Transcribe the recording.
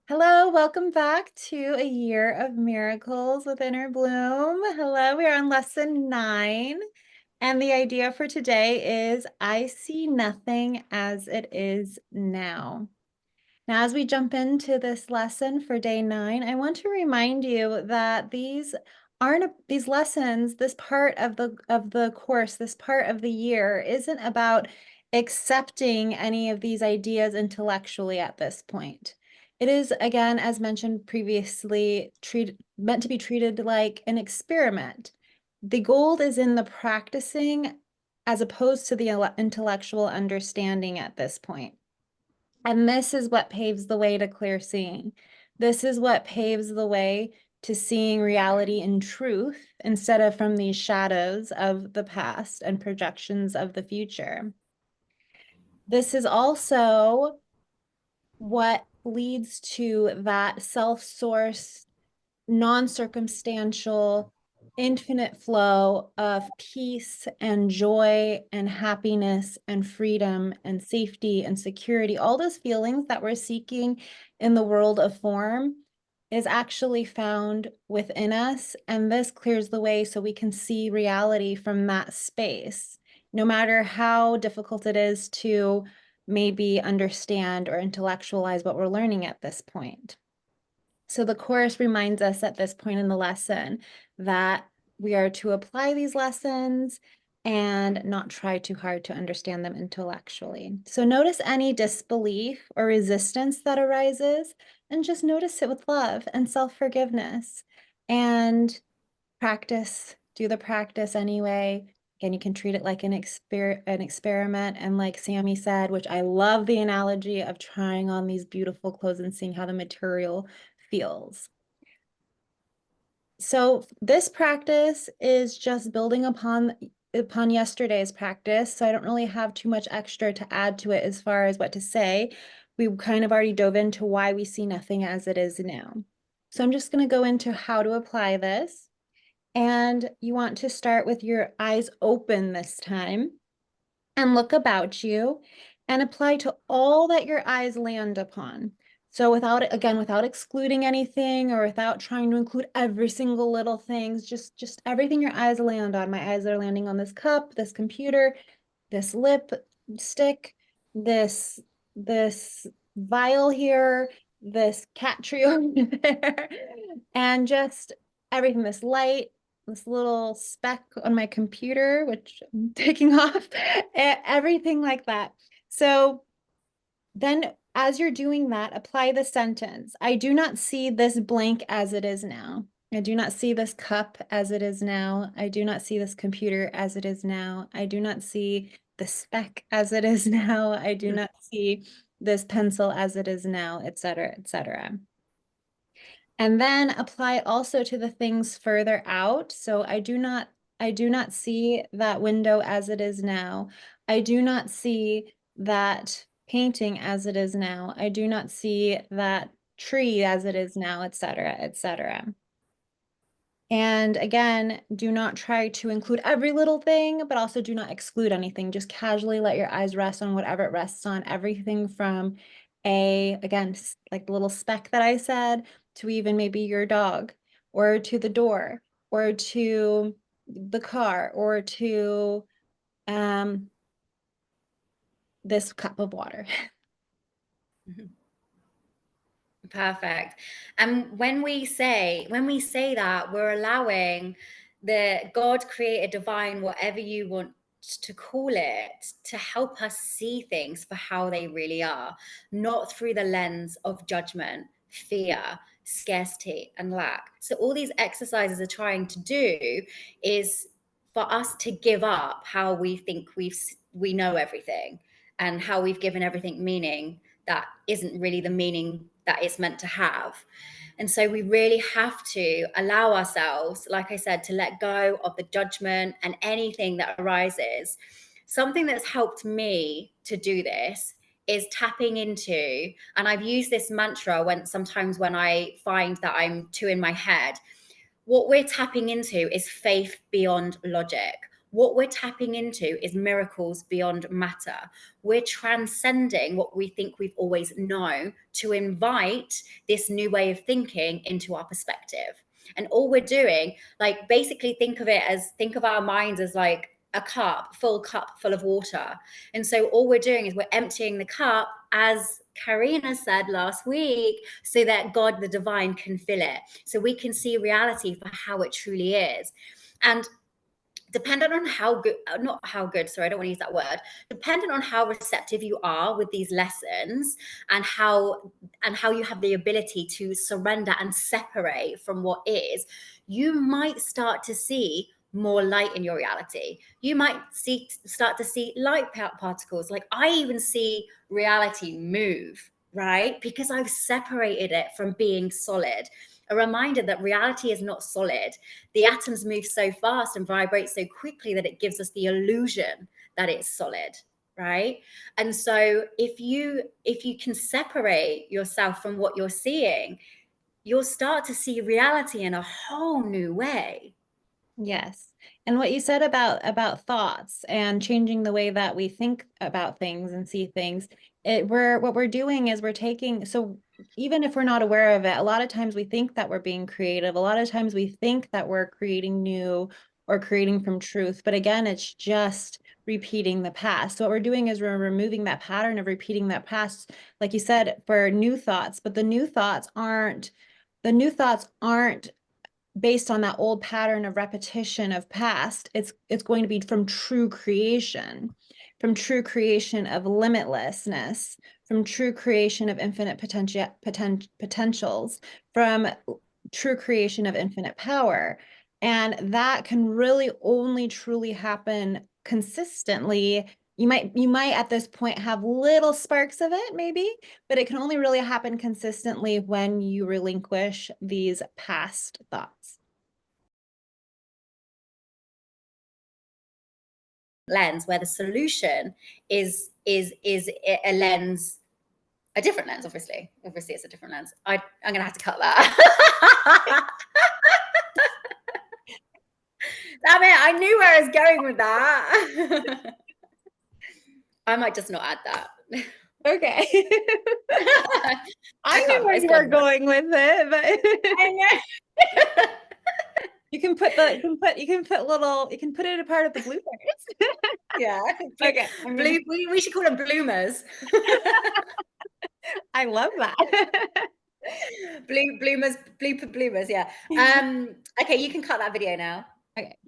Hello, welcome back to A Year of Miracles with Inner Bloom. Hello, we are on lesson 9. And the idea for today is I see nothing as it is now. Now, as we jump into this lesson for day 9, I want to remind you that these lessons, this part of the course, this part of the year isn't about accepting any of these ideas intellectually at this point. It is, again, as mentioned previously, meant to be treated like an experiment. The gold is in the practicing as opposed to the intellectual understanding at this point. And this is what paves the way to clear seeing. This is what paves the way to seeing reality in truth instead of from these shadows of the past and projections of the future. This is also what leads to that self-sourced, non-circumstantial, infinite flow of peace and joy and happiness and freedom and safety and security. All those feelings that we're seeking in the world of form is actually found within us. And this clears the way so we can see reality from that space, no matter how difficult it is to maybe understand or intellectualize what we're learning at this point. So the course reminds us at this point in the lesson that we are to apply these lessons and not try too hard to understand them intellectually. So notice any disbelief or resistance that arises and just notice it with love and self-forgiveness and do the practice anyway. Again, you can treat it like an experiment. And like Sammy said, which I love the analogy of trying on these beautiful clothes and seeing how the material feels. So this practice is just building upon yesterday's practice. So I don't really have too much extra to add to it as far as what to say. We kind of already dove into why we see nothing as it is now. So I'm just going to go into how to apply this. And you want to start with your eyes open this time and look about you and apply to all that your eyes land upon. So without excluding anything or without trying to include every single little thing, just everything your eyes land on. My eyes are landing on this cup, this computer, this lipstick, this vial here, this cat tree over there, and just everything, this light, this little speck on my computer, which I'm taking off, everything like that. So then as you're doing that, apply the sentence. I do not see this blank as it is now. I do not see this cup as it is now. I do not see this computer as it is now. I do not see the speck as it is now. I do not see this pencil as it is now, etc., etc. And then apply it also to the things further out. So I do not see that window as it is now. I do not see that painting as it is now. I do not see that tree as it is now, etc., etc. And again, do not try to include every little thing, but also do not exclude anything. Just casually let your eyes rest on whatever it rests on. Everything from again, like the little speck that I said, to even maybe your dog, or to the door, or to the car, or to this cup of water. Perfect. And when we say that, we're allowing the God, creator, divine, whatever you want to call it, to help us see things for how they really are, not through the lens of judgment, fear, scarcity, and lack. So all these exercises are trying to do is for us to give up how we think we know everything, and how we've given everything meaning that isn't really the meaning that it's meant to have. And so we really have to allow ourselves, like I said, to let go of the judgment and anything that arises. Something that's helped me to do this is tapping into, and I've used this mantra sometimes when I find that I'm too in my head. What we're tapping into is faith beyond logic. what we're tapping into is miracles beyond matter. We're transcending what we think we've always known to invite this new way of thinking into our perspective. And all we're doing, like, basically think of our minds as like a full cup full of water. And so all we're doing is we're emptying the cup, as Karina said last week, so that God, the divine, can fill it. So we can see reality for how it truly is. And dependent on how good, not how good, sorry, I don't want to use that word, dependent on how receptive you are with these lessons, and how you have the ability to surrender and separate from what is, you might start to see more light in your reality. You might start to see light particles. Like, I even see reality move, right? Because I've separated it from being solid. A reminder that reality is not solid. The atoms move so fast and vibrate so quickly that it gives us the illusion that it's solid, right? And so if you can separate yourself from what you're seeing, you'll start to see reality in a whole new way. Yes. And what you said about thoughts and changing the way that we think about things and see things, what we're doing is we're taking, so even if we're not aware of it, a lot of times we think that we're being creative. A lot of times we think that we're creating new or creating from truth. But again, it's just repeating the past. So what we're doing is we're removing that pattern of repeating that past, like you said, for new thoughts, but the new thoughts aren't based on that old pattern of repetition of past. It's going to be from true creation, from true creation of limitlessness, from true creation of infinite potentials, from true creation of infinite power. And that can really only truly happen consistently. You might at this point have little sparks of it, maybe, but it can only really happen consistently when you relinquish these past thoughts. Lens where the solution is a lens, a different lens. Obviously it's a different lens. I'm gonna have to cut that. Damn it, I knew where I was going with that. I might just not add that. Okay. I I knew can't, where it's you were gone. going with it, but I know. you can put it a part of the bloopers. Yeah. Okay, I'm gonna We should call them bloomers. I love that. Bloomers, blooper bloomers, yeah. Okay, you can cut that video now. Okay.